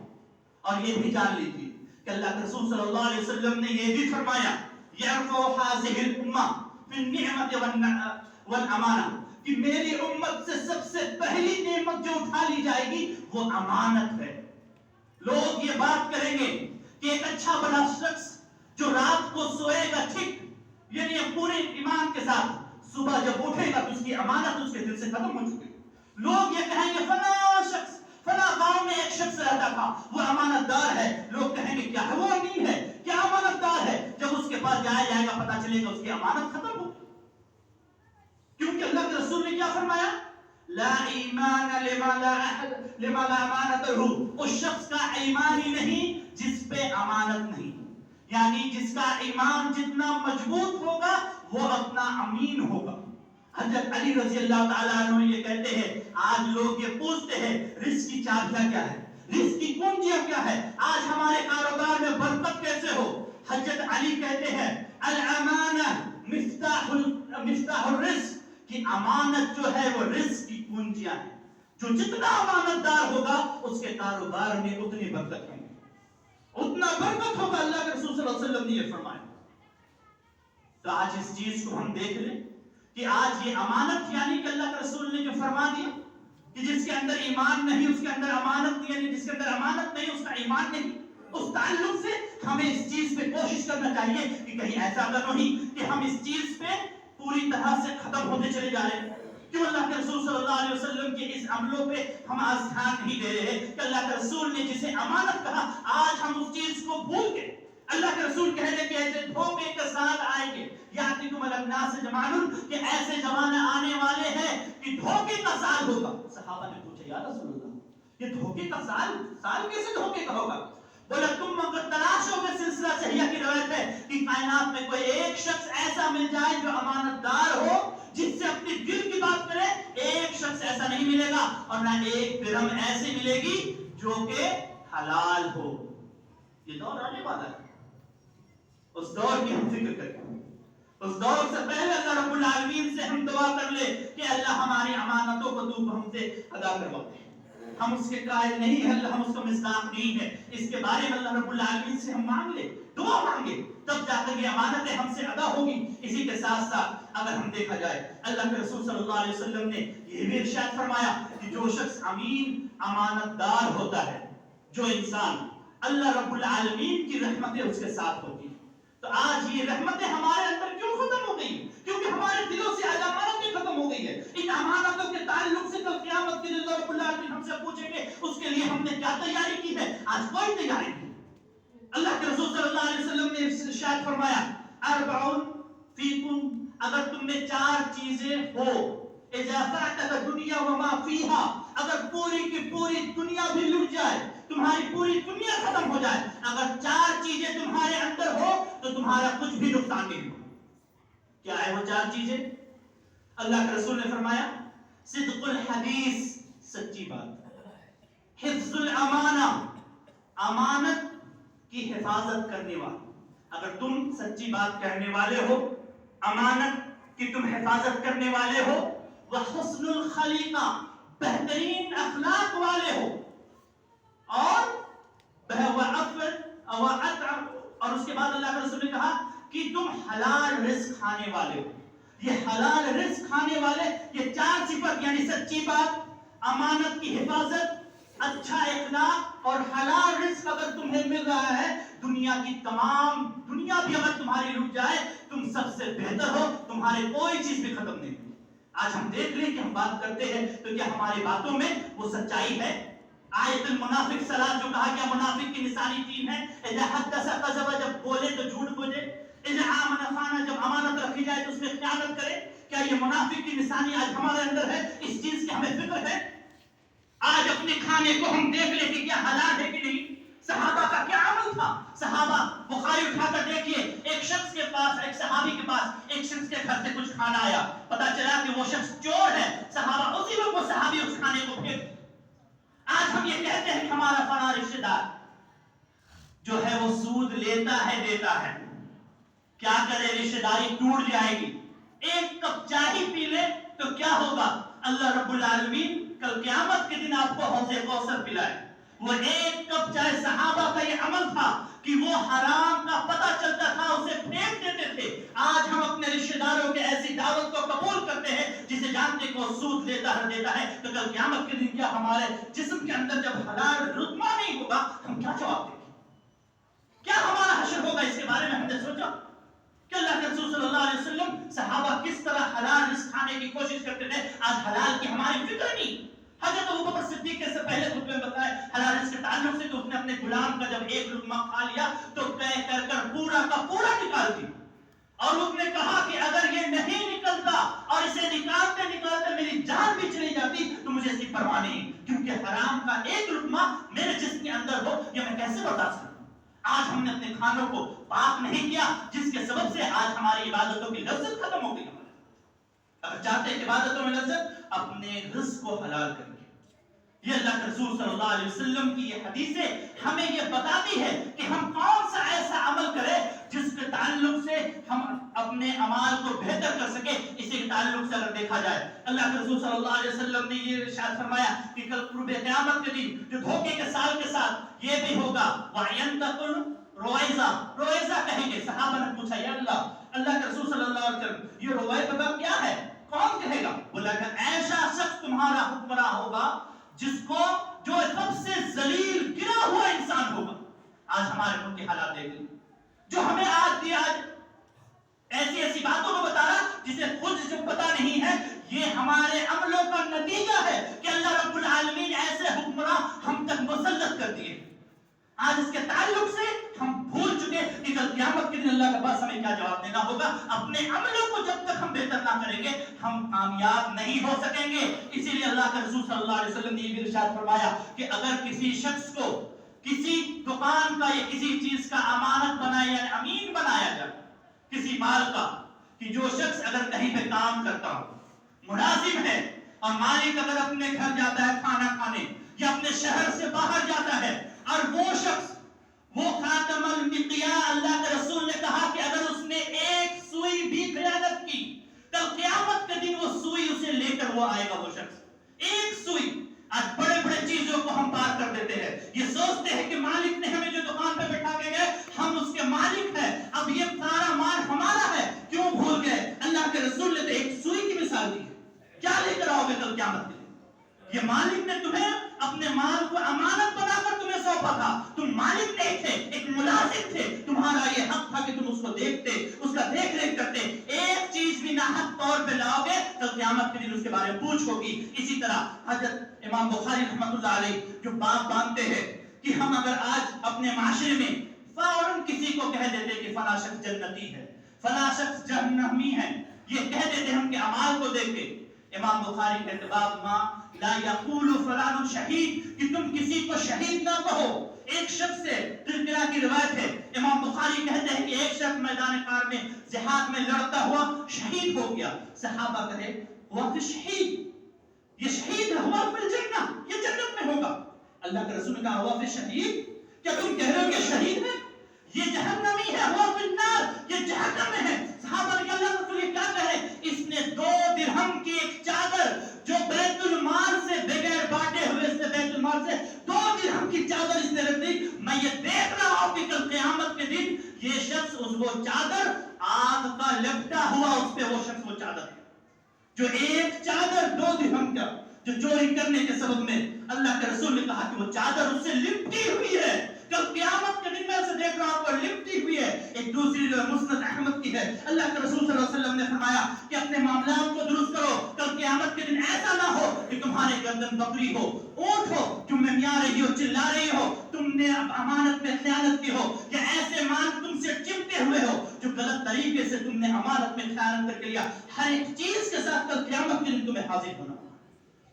اور یہ بھی جان لیجیے کہ اللہ کے رسول صلی اللہ علیہ وسلم نے یہ بھی فرمایا یرفع هذه الامه بالنعمه والامانه، کہ میری امت سے سب سے پہلی نعمت جو اٹھا لی جائے گی وہ امانت ہے. لوگ یہ بات کریں گے کہ ایک اچھا بڑا شخص جو رات کو سوئے گا ٹھیک، یعنی پورے ایمان کے ساتھ، صبح جب اٹھے گا تو اس کی امانت اس کے دل سے ختم ہو چکی. لوگ یہ کہیں گے فلاں شخص، فلاں گاؤں میں ایک شخص رہتا تھا وہ امانت دار ہے. لوگ کہیں گے کیا وہ امین ہے، کیا امانت دار ہے. جب اس کے پاس جایا جائے گا پتا چلے گا اس کی امانت ختم ہو. کیونکہ اللہ کے رسول نے کیا فرمایا؟ لا ایمان لما لا امانت له. اس شخص کا ایمان ہی نہیں جس پہ امانت نہیں. یعنی جس کا ایمان جتنا مضبوط ہوگا وہ اپنا امین ہوگا. حضرت علی رضی اللہ تعالیٰ عنہ یہ کہتے ہیں آج لوگ یہ پوچھتے ہیں رزق کی چابیاں کیا ہے، رزق کی کنجیاں کیا ہے، آج ہمارے کاروبار میں برکت کیسے ہو. حضرت علی کہتے ہیں الامانہ مفتاح الرزق، کہ امانت جو ہے وہ رزق کی کنجیاں ہیں. جو جتنا امانت دار ہوگا اس کے کاروبار میں اتنی برکت ہوگی، اتنا برکت ہوگا. اللہ کے رسول صلی اللہ علیہ وسلم نے یہ فرمایا. تو آج اس چیز کو ہم دیکھ لیں کہ آج یہ امانت، یعنی کہ اللہ کے رسول نے جو فرما دیا کہ جس کے اندر ایمان نہیں اس کے اندر امانت نہیں، یعنی جس کے اندر امانت نہیں اس کا ایمان نہیں. اس تعلق سے ہمیں اس چیز پہ کوشش کرنا چاہیے کہ کہیں ایسا نہ نہیں کہ ہم اس چیز پہ پوری طرح سے ختم ہوتے چلے جا رہے ہیں. کیوں اللہ کے رسول صلی اللہ علیہ وسلم کے اس عملوں پہ ہم آج دھیان نہیں دے رہے کہ اللہ کے رسول نے جسے امانت کہا آج ہم اس چیز کو بھول گئے. اللہ کے رسول کہہ رہے کہ ایسے دھوکے کے ساتھ آئیں گے یاتیکم الناس زمان، کہ ایسے زمانے آنے والے ہیں کہ دھوکے کا سال ہوگا. صحابہ نے پوچھا یا رسول اللہ یہ دھوکے کا سال کیسے دھوکے کا ہوگا؟ بولا تم اگر تلاشو گے، سلسلہ صحیحہ کی روایت ہے کہ کائنات میں کوئی ایک شخص ایسا مل جائے جو امانت دار ہو، جس سے اپنی دل کی بات کرے. ایک شخص ایسا نہیں ملے گا، اور نہ ایک درہم ایسے ملے گی جو کہ حلال ہو. یہ دور آنے والا ہے، اس دور کی ہم فکر کریں. اس دور سے پہلے اللہ رب العالمین سے ہم دعا کر لے کہ اللہ ہماری امانتوں کو تو ہم سے ادا کروا دے. ہم اس کے قائل نہیں ہیں، اللہ ہم اس کا مصداق نہیں ہے. اس کے بارے میں اللہ رب العالمین سے ہم مانگ لے، دعا مانگے، تب جا کر یہ امانتیں ہم سے ادا ہوگی. اسی کے ساتھ ساتھ اگر ہم دیکھا جائے اللہ کے رسول صلی اللہ علیہ وسلم نے یہ بھی ارشاد فرمایا کہ جو شخص امین امانت دار ہوتا ہے، جو انسان، اللہ رب العالمین کی رحمتیں اس کے ساتھ ہوتی ہیں. تو آج یہ رحمتیں ہمارے اندر کیوں ختم ہو گئی؟ کیونکہ ہمارے دلوں سے آج امانتیں ختم ہو گئی ہے. ان امانتوں کے تعلق سے کل قیامت کے دن اللہ رب العالمین ہم سے پوچھیں گے اس کے لیے ہم نے کیا تیاری کی ہے. آج کوئی تیاری نہیں. اللہ کے رسول صلی اللہ علیہ وسلم نے ارشاد فرمایا اربعون فیکم، اگر تم میں 4 چیزیں ہو، اذا فاتت دنیا وما فیہا، اگر پوری کی پوری دنیا بھی لٹ جائے، تمہاری پوری دنیا ختم ہو جائے، اگر 4 چیزیں تمہارے اندر ہو تو تمہارا کچھ بھی نقصان نہیں ہو. کیا ہے وہ 4 چیزیں؟ اللہ کے رسول نے فرمایا صدق الحدیث، سچی بات، حفظ الامانہ، امانت کی حفاظت کرنے والا. اگر تم سچی بات کہنے والے ہو، امانت کی تم حفاظت کرنے والے ہو، وحسن الخلیقہ، بہترین اخلاق والے ہو، اور اور اس کے بعد اللہ کے رسول نے کہا کہ تم حلال رزق کھانے والے ہو. یہ حلال رزق کھانے والے، یہ 4 صفت، یعنی سچی بات، امانت کی حفاظت، اچھا اخلاق اور حلال رزق اگر تمہیں مل رہا ہے، دنیا کی تمام دنیا بھی اگر تمہاری لٹ جائے تم سب سے بہتر ہو، تمہارے کوئی چیز بھی ختم نہیں. آج ہم دیکھ لیں کہ ہم بات کرتے ہیں تو کیا ہماری باتوں میں وہ سچائی ہے؟ آیت المنافق ثلاث جو کہا گیا منافق کی نشانی 3 ہے. اذا حدث کذب، جب بولے تو جھوٹ بولے. اذا آمن خان، جب امانت رکھی جائے تو اس میں خیانت کرے. کیا یہ منافق کی نشانی آج ہمارے اندر ہے؟ اس چیز کی ہمیں فکر ہے. آج اپنے کھانے کو ہم دیکھ لیں کہ کیا حلال ہے کہ نہیں. صحابہ کا کیا عمل تھا؟ صحابہ بخاری اٹھا کر دیکھیے، ایک شخص کے پاس، ایک صحابی کے پاس ایک شخص کے گھر سے کچھ کھانا آیا، پتا چلا کہ وہ شخص چور ہے. صحابہ اسی وقت وہ صحابی اس کھانے کو پھینک. آج ہم یہ کہتے ہیں کہ ہمارا فلاں رشتہ دار جو ہے وہ سود لیتا ہے دیتا ہے، کیا کرے، رشتہ داری ٹوٹ جائے گی. ایک کپ چائے پی لے تو کیا ہوگا؟ اللہ رب العالمین کل قیامت کے دن آپ کو حوض کوثر پلائے. وہ ایک کپ چائے صحابہ کا یہ عمل تھا کہ وہ حرام کا پتہ چلتا تھا اسے پھینک دیتے تھے. آج ہم اپنے رشتہ داروں کے ایسی دعوت کو قبول کرتے ہیں جسے جانتے کہ وہ سود دیتا ہے, تو کل قیامت کے دن کیا ہمارے جسم کے اندر جب حلال رتبہ نہیں ہوگا ہم کیا جواب دیں گے؟ کیا ہمارا حشر ہوگا؟ اس کے بارے میں ہم نے سوچا کہ اللہ کے رسول صلی اللہ علیہ وسلم صحابہ کس طرح حلال رزق کھانے کی کوشش کرتے تھے؟ آج حلال کی ہماری فکر نہیں. حضرت ابوبکر صدیق سے پہلے خطبے میں بتایا حلال رزق کے تعلق سے تو اس نے اپنے غلام کا جب ایک لقمہ کھا لیا تو کہہ کر پورا کا پورا نکال دیا, اور اس نے کہا کہ اگر یہ نہیں نکلتا اور اسے نکالتے نکالتے میری جان بھی چلی جاتی تو مجھے اس کی پرواہ نہیں, کیونکہ حرام کا ایک لقمہ میرے جسم کے اندر ہو یہ میں کیسے برداشت کروں. آج ہم نے اپنے کھانوں کو پاک نہیں کیا جس کے سبب سے آج ہماری عبادتوں کی لذت ختم ہو گئی. اگر چاہتے ہیں عبادتوں میں لذت, اپنے رزق کو حلال کریں. یہ اللہ کے رسول صلی اللہ علیہ وسلم کی یہ حدیثیں ہمیں یہ بتاتی ہے کہ ہم کون سا ایسا عمل کریں جس کے تعلق سے ہم اپنے اعمال کو بہتر کر سکیں. اسی کے تعلق سے اگر دیکھا جائے اللہ کے رسول صلی اللہ علیہ وسلم نے یہ ارشاد فرمایا کہ کل قرب قیامت کے دن جو دھوکے کے سال کے ساتھ یہ بھی ہوگا وَعَيَنْتَقُلْ رویزہ کہیں گے. صحابہ نے پوچھا یا اللہ کے رسول صلی اللہ علیہ وسلم یہ رویزہ کیا ہے؟ کون کہے گا؟ بولا کہ ایسا شخص تمہارا حکمراں ہوگا جس کو جو سب سے ذلیل گرا ہوا انسان ہوگا. آج ہمارے ملک کے حالات دیکھ لیں جو ہمیں آج ایسی ایسی باتوں کو بتا رہا جسے خود جو پتا نہیں ہے. یہ ہمارے عملوں کا نتیجہ ہے کہ اللہ رب العالمین ایسے حکمراں ہم تک مسلط کر دیے. آج اس کے تعلق سے ہم بھول چکے کہ کل قیامت کے دن اللہ کے پاس ہمیں کیا جواب دینا ہوگا. اپنے عملوں کو جب تک ہم بہتر نہ کریں گے ہم کامیاب نہیں ہو سکیں گے. اسی لیے اللہ کے رسول صلی اللہ علیہ وسلم نے یہ بھی ارشاد فرمایا کہ اگر کسی شخص کو کسی دکان کا یا کسی چیز کا امانت بنایا یعنی امین بنایا جائے کسی مال کا, کہ جو شخص اگر کہیں پہ کام کرتا ہو ملازم ہے اور مالک اگر اپنے گھر جاتا ہے کھانا کھانے یا اپنے شہر سے باہر جاتا ہے اور وہ شخص وہ خاتم الانبیاء اللہ کے رسول نے کہا کہ اگر اس نے ایک سوئی بھی خیانت کی کل قیامت کے دن وہ سوئی اسے لے کر وہ آئے گا. وہ شخص ایک سوئی. آج بڑے بڑے چیزوں کو ہم پار کر دیتے ہیں, یہ سوچتے ہیں کہ مالک نے ہمیں جو دکان پہ بٹھا کے گئے ہم اس کے مالک ہیں, اب یہ سارا مال ہمارا ہے. کیوں بھول گئے؟ اللہ کے رسول نے تو ایک سوئی کی مثال دی ہے. کیا لے کر آؤ گے کل قیامت کے دن؟ یہ مالک نے تمہیں اپنے مال کو امانت بنا کر تمہیں سونپا تھا. تم مالک نہیں تھے, ایک ملازم تھے. تمہارا یہ حق تھا کہ تم اس کو دیکھتے, اس کا دیکھ ریکھ کرتے. ایک چیز بھی ناحق طور پہ لاؤ گے تو قیامت کے دن اس کے بارے میں پوچھ ہوگی. اسی طرح حضرت امام بخاری رحمۃ اللہ علیہ جو بات باندھتے ہیں کہ ہم اگر آج اپنے معاشرے میں فوراً کسی کو کہہ دیتے کہ فلاں شخص جنتی ہے, فلاں شخص جہنمی ہے, یہ کہہ دیتے ہم کے اعمال کو دیکھ کے. امام بخاری کہتے باب ما لا یقول فلان شہید, کہ تم کسی کو شہید نہ کہو. ایک شخص سے ترکیہ کی روایت ہے, امام بخاری کہتے ہیں کہ ایک شخص میدان کار میں جہاد میں لڑتا ہوا شہید ہو گیا. صحابہ کہے ہوا پھر شہید, یہ شہید ہے, ہوا پھر جنہ, یہ جنت میں ہوگا. اللہ کے رسول نے کہا ہوا پھر شہید, کیا تم کہہ رہے ہو کہ شہید ہے؟ یہ جہنمی ہے, ہوا پھر نار, یہ جہنم میں ہے. صحابہ نے کہا اللہ کے رسول یہ کیا کہے؟ اس نے 2 درہم کی ایک چادر جو بیت المال سے بغیر بانٹے ہوئے سے بیت المال سے 2 درہم کی چادر اس نے رکھ دی. میں یہ دیکھ رہا ہوں کہ کل قیامت کے دن یہ شخص وہ چادر آگ کا لپٹا ہوا اس پہ وہ شخص وہ چادر ہے جو ایک چادر 2 درہم کا جو چوری کرنے کے سبب میں اللہ کے رسول نے کہا کہ وہ چادر اس سے لپٹی ہوئی ہے. کل قیامت کے دن میں اسے دیکھ رہا ہوں پر لپٹی ہوئی ہے. ایک دوسری جو مسند احمد کی ہے, اللہ کے رسول صلی اللہ علیہ وسلم نے فرمایا کہ اپنے معاملات کو درست کرو, کل قیامت کے دن ایسا نہ ہو کہ تمہارے گردن بکری ہو, اونٹ ہو, تم میں میاں رہی ہو, چلا رہی ہو, تم نے امانت میں خیانت کی ہو, یا ایسے مال تم سے چمٹے ہوئے ہو جو غلط طریقے سے تم نے امانت میں خیانت کر لیا. ہر ایک چیز کے ساتھ کل قیامت کے دن تمہیں حاضر ہونا.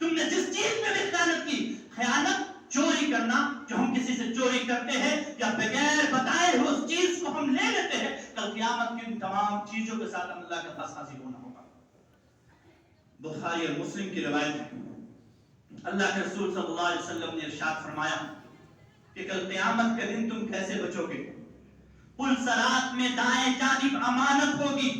تم نے جس چیز میں بھی خیانت کی, خیانت چوری کرنا جو ہم کسی سے چوری کرتے ہیں یا بغیر بتائے ہوئے اس چیز کو ہم لے لیتے ہیں, کل قیامت کی ان تمام چیزوں کے ساتھ اللہ کے پاس حاضر ہونا ہوگا. بخاری اور مسلم کی روایت ہے, اللہ کے رسول صلی اللہ علیہ وسلم نے ارشاد فرمایا کہ کل قیامت کے دن تم کیسے بچو گے؟ پل صراط میں دائیں جانب امانت ہوگی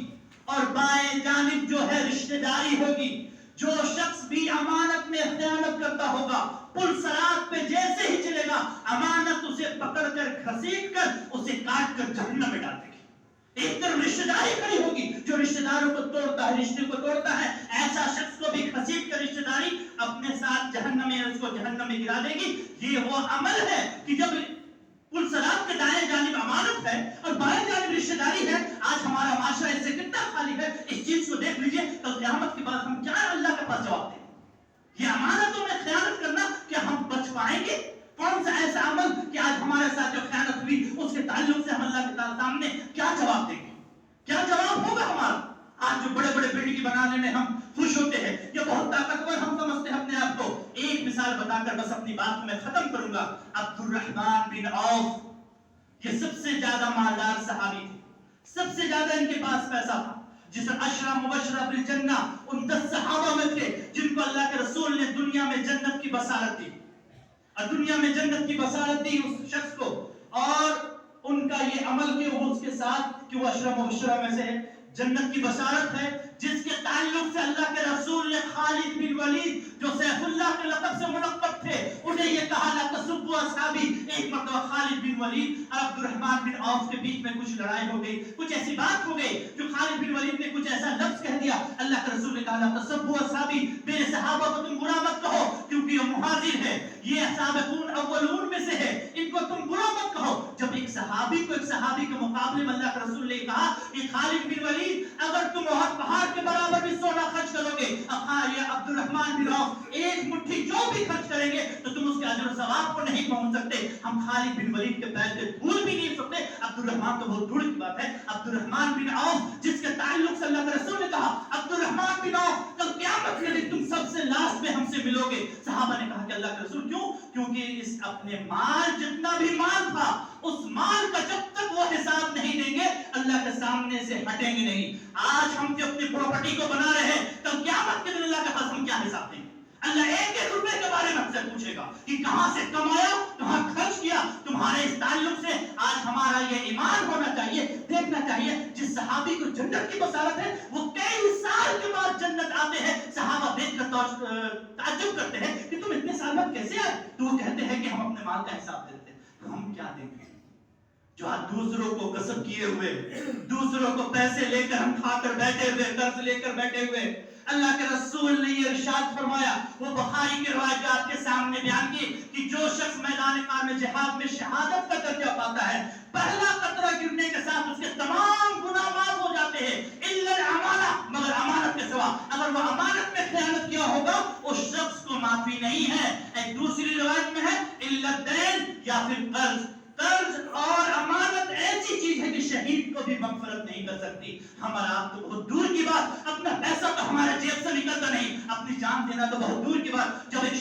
اور بائیں جانب جو ہے رشتہ داری ہوگی. جو شخص بھی امانت میں خیانت کرتا ہوگا پل صراط پہ جیسے ہی چلے گا امانت اسے پکڑ کر گھسیٹ کر اسے کاٹ کر جہنم میں ڈال دے گی۔ ایک طرف رشتہ داری کھڑی ہوگی، جو رشتہ داروں کو توڑتا ہے، رشتے کو توڑتا ہے، ایسا شخص کو بھی گھسیٹ کر رشتہ داری اپنے ساتھ جہنم میں اس کو جہنم میں گرا دے گی۔ یہ وہ عمل ہے کہ جب پل صراط کے دائیں جانب امانت ہے اور بائیں جانب رشتہ داری ہے، آج ہمارا معاشرہ اس سے کتنا خالی ہے، اس چیز کو دیکھ لیجئے، کل قیامت کے بعد ہم کیا اللہ کے پاس جواب دیں؟ یہ امانتوں میں خیانت کرنا کیا ہم بچ پائیں گے؟ کون سا ایسا عمل کہ آج ہمارے ساتھ جو خیانت ہوئی اس کے تعلق سے ہم اللہ کے سامنے کیا جواب دیں گے؟ کیا جواب ہوگا ہمارا؟ آج جو بڑے بڑے بلڈنگ بنانے میں ہم خوش ہوتے ہیں، یہ بہت طاقتور ہم سمجھتے ہیں اپنے آپ کو۔ ایک مثال بتا کر بس اپنی بات کو میں ختم کروں گا۔ عبد الرحمن بن عوف یہ سب سے زیادہ مالدار صحابی تھے، سب سے زیادہ ان کے پاس پیسہ تھا، جس عشرہ مبشرہ بالجنہ ان 10 صحابہ میں تھے جن کو اللہ کے رسول نے دنیا میں جنت کی بشارت دی، اور دنیا میں جنت کی بشارت دی اس شخص کو، اور ان کا یہ عمل کہ وہ اس کے ساتھ کہ وہ عشرہ مبشرہ میں سے جنت کی بشارت ہے، جس کے تعلق سے اللہ کے رسول نے خالد بن ولید جو سیف اللہ کے لقب سے ملقب تھے انہیں یہ کہا لا تسبوا اصحابی۔ ایک مرتبہ خالد بن ولید اور عبد الرحمن بن عوف کے بیچ میں کچھ لڑائی ہو گئی، کچھ ایسی بات ہو گئی جو خالد بن ولید نے کچھ ایسا لفظ کہہ دیا، اللہ کے رسول نے کہا لا تسبوا اصحابی، میرے صحابہ کو تم برا مت کہو کیونکہ یہ مہاجر ہے، یہ سابقون اولون میں سے ہے، ان کو تم برا مت کہو۔ جب ایک صحابی کو ایک صحابی کے مقابلے میں اللہ کے رسول نے کہا کہ خالد بن ولید اگر تم احد پہاڑ کے برابر بھی سونا خرچ کرو گے، یہ عبد الرحمن بن عوف ایک مٹھی جو بھی خرچ کریں گے تو تم اس کے اجر و ثواب کو نہیں پہنچ سکتے، ہم خالد بن ولید کے پیر پہ دھول بھی نہیں سکتے۔ عبد الرحمن تو بہت دور کی بات ہے، عبد الرحمن بن عوف جس کے تعلق سے اللہ کے رسول نے کہا عبد الرحمن بن عوف کل قیامت کے دن تم سب سے لاسٹ میں ہم سے ملو گے۔ صحابہ نے کہا کہ اللہ کے رسول کیوں؟ کیونکہ اس اپنے مال جتنا بھی مال تھا اس مال کا جب تک وہ حساب نہیں دیں گے اللہ کے سامنے سے ہٹیں گے نہیں۔ آج ہم جو اپنی پراپرٹی کو بنا رہے ہیں کل قیامت کے دن اللہ کے پاس ہم کیا حساب دیں گے؟ اللہ ایک ایک روپے کے بارے میں ہم سے پوچھے گا کہ کہاں سے کمایا، کہاں خرچ کیا۔ تمہارے اس تعلق سے آج ہمارا یہ ایمان ہونا چاہیے، دیکھنا چاہیے جس صحابی کو جنت کی بشارت ہے وہ کئی سال کے بعد جنت آتے ہیں، صحابہ دیکھ کر تعجب کرتے ہیں کہ تم اتنے سال بعد کیسے آئے؟ تو وہ کہتے ہیں کہ ہم اپنے مال کا حساب دیتے ہیں۔ ہم کیا دیں گے جو آج دوسروں کو غصب کیے ہوئے، دوسروں کو پیسے لے کر ہم کھا کر بیٹھے ہوئے، قرض لے کر بیٹھے ہوئے۔ اللہ کے رسول نے یہ ارشاد فرمایا، وہ بخاری کے روایات کے سامنے بیان کی کہ جو شخص میدان کار میں جہاد میں شہادت کا درجہ پاتا ہے پہلا قطرہ گرنے کے ساتھ اس کے تمام گناہ معاف ہو جاتے ہیں الا الامانہ، مگر امانت کے سوا۔ اگر وہ امانت میں خیانت کیا ہوگا اس شخص کو معافی نہیں ہے۔ ایک دوسری روایت میں ہے الا الدین، یا پھر قرض۔ قرض اور امانت ایسی چیز ہے کہ شہید کو بھی مغفرت نہیں کر سکتی۔ ہمارا آپ تو بہت دور کی بات، اپنا پیسہ تو ہمارے جیب سے نکلتا نہیں، اپنی جان دینا تو بہت دور کی بات۔ جب ایک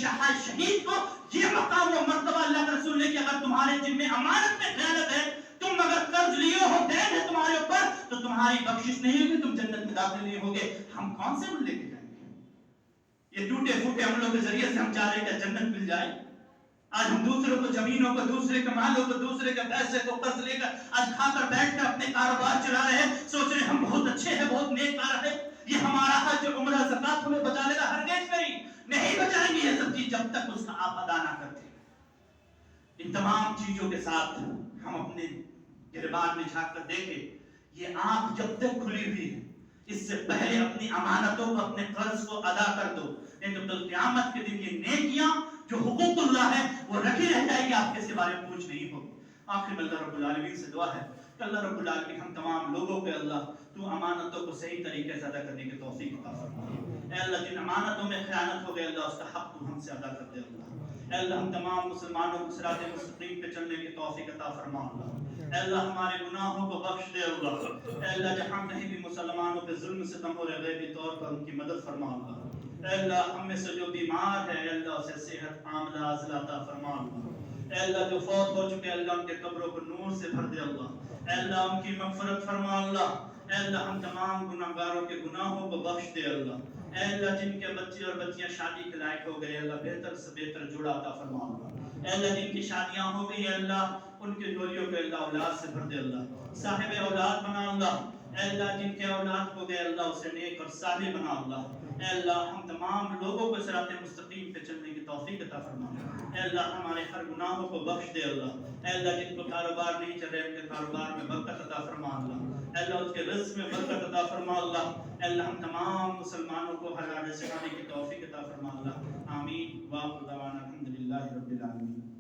شہید کو یہ مقام و مرتبہ اللہ کے رسول نے کہ اگر تمہارے جن میں امانت میں خیانت ہے، تم اگر قرض لیے ہو، دین ہے تمہارے اوپر، تو تمہاری بخشش نہیں ہوگی، تم جنت میں داخل نہیں ہوگے۔ ہم کون سے مل لے کے جائیں گے؟ یہ ٹوٹے پھوٹے عملوں کے ذریعے سے ہم چاہ رہے کہ جنت مل جائے۔ آج ہم دوسروں کو زمینوں کو، دوسرے کے مالوں کو، دوسرے کے پیسے کو قرض لے کر آج کھا کر بیٹھ کر اپنے کاروبار چلا رہے ہیں، سوچ رہے ہیں ہم بہت اچھے ہیں، بہت نیک کار ہیں، یہ ہمارا حج عمرہ زکات ہمیں بچا لے گا۔ ہرگز نہیں بچائیں گے یہ سب چیز جب تک اس کا آپ ادا نہ کرتے۔ ان تمام چیزوں کے ساتھ ہم اپنے گریبان میں جھانک کر دیکھیں، یہ آنکھ جب تک کھلی ہوئی ہے اس سے پہلے اپنی امانتوں کو، اپنے قرض کو ادا کر دو، نہیں تو کل قیامت کے دن یہ نیکیاں جو حقوق اللہ ہے وہ رکھی رہ جائے گی، آپ کے اس کے بارے میں پوچھ نہیں ہوگی۔ آخر میں اللہ رب العالمین سے دعا ہے کہ اللہ رب العالمین ہم تمام لوگوں کے اللہ تو امانتوں کو صحیح طریقے سے ادا کرنے کی توفیق عطا فرما۔ اے اللہ جن امانتوں میں خیانت ہو گئی اللہ اس کا حق تو ہم سے ادا کر دے اللہ۔ اے اللہ ہم تمام مسلمانوں کو صراط مستقیم پہ چلنے کی توفیق عطا فرما اللہ۔ اے اللہ ہمارے گناہوں کو بخش دے اللہ۔ اے اللہ جہاں کہیں بھی مسلمانوں پہ ظلم ستم ہو رہے غیبی طور پر ان کی مدد فرما اللہ۔ اے اللہ ہم میں سے جو بیمار ہے اے اللہ اسے صحت عاملہ عاجلہ عطا فرما اللہ۔ اے اللہ جو فوت ہو چکے اللہ ان کے قبروں کو نور سے بھر دے اللہ۔ اے اللہ ان کی مغفرت فرما اللہ۔ اے اللہ ہم تمام گناہگاروں کے گناہوں کو بخش دے اللہ۔ اے اللہ جن کے بچے اور بچیاں شادی کے لائق ہو گئے اللہ بہتر سے بہتر جوڑا عطا فرما اللہ۔ اے اللہ جن کی شادیاں ہو گئی اللہ ان کی ڈولیوں کو اللہ اولاد سے بھر دے اللہ، صاحب اولاد بنا اللہ۔ اے اللہ جن کے اولاد ہو گئے اللہ اسے نیک اور صالح بنا اللہ، اے اللہ ہم تمام لوگوں کو صراط مستقیم پہ چلنے کی توفیق عطا فرما، اے اللہ ہمارے ہر گناہوں کو بخش دے اللہ، اے اللہ جن کو کاروبار نہیں چل رہے ان کے کاروبار میں برکت عطا فرما اللہ، اے اللہ اس کے رزق میں برکت عطا فرما اللہ، اے اللہ ہم تمام مسلمانوں کو حلال رزق کھانے کی توفیق عطا فرما اللہ، آمین، وآخر دعوانا الحمدللہ رب العالمین۔